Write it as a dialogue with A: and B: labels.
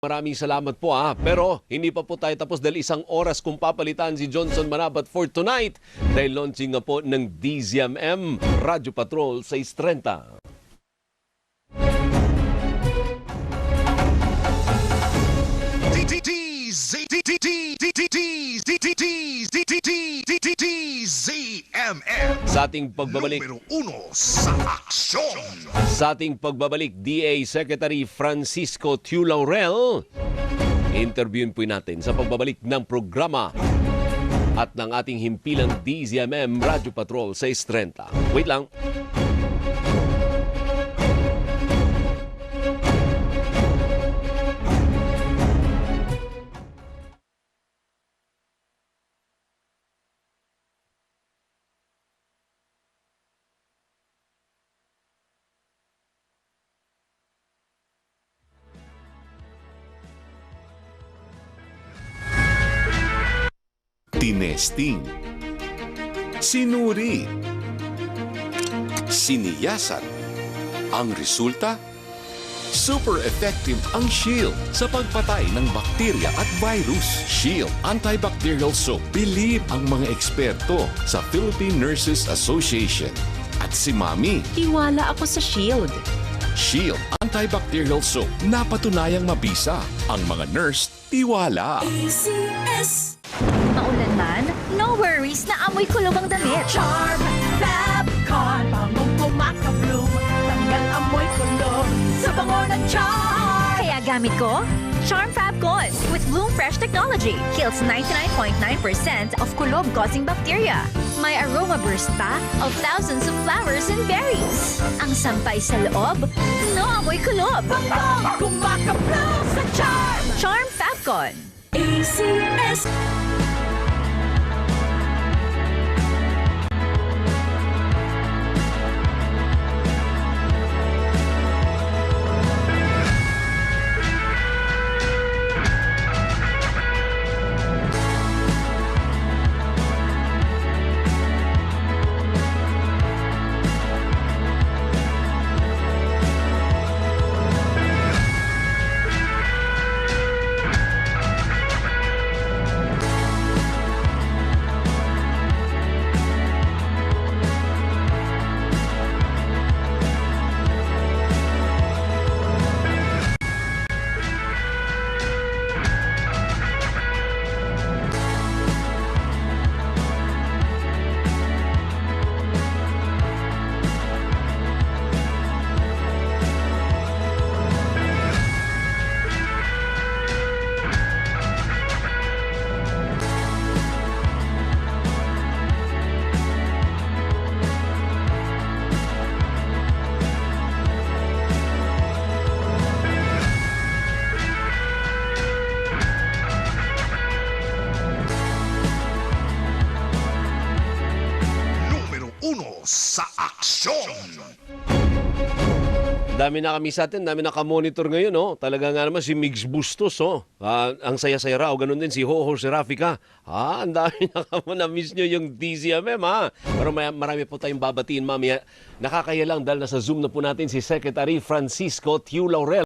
A: Maraming salamat po Pero hindi pa po tayo tapos dahil isang oras kung papalitan si Johnson Manabat for tonight dahil launching nga po ng DZMM Radyo Patrol 630. Sa ating pagbabalik
B: Numero 1 sa aksyon.
A: Sa ating pagbabalik, DA Secretary Francisco Tiu Laurel, interviewin po natin sa pagbabalik ng programa at ng ating himpilang DZMM Radyo Patrol 630. Wait lang.
C: Tinesting, sinuri, siniyasan. Ang resulta, super effective ang Shield sa pagpatay ng bakterya at virus. Shield Antibacterial Soap. Believe ang mga eksperto sa Philippine Nurses Association. At si Mami,
D: Tiwala ako sa Shield.
C: Shield Antibacterial Soap. Napatunayang mabisa. Ang mga nurse, tiwala.
D: ACS. Maulan man, no worries na amoy kulog ang damit.
E: Charm Fabcon, bangong kumakabloom, tanggal amoy kulog sa bango ng charm.
D: Kaya gamit ko, Charm Fabcon with Bloom Fresh Technology. Kills 99.9% of kulob-causing bacteria. May aroma burst pa of thousands of flowers and berries. Ang sampay sa loob, no amoy kulob.
E: Bangong kumakabloom sa charm.
D: Charm Fabcon.
E: ACS.
B: Sa aksyon.
A: Dami na kami sa atin, dami na ka-monitor ngayon, Talaga nga naman si Migs Bustos, ang saya-saya raw. Ganun din si Hoho Serafika. Ang dami na na-miss nyo yung DZMM, Pero marami po tayong babatiin, mamaya. Nakakaya lang dahil nasa Zoom na po natin si Secretary Francisco Tiu Laurel.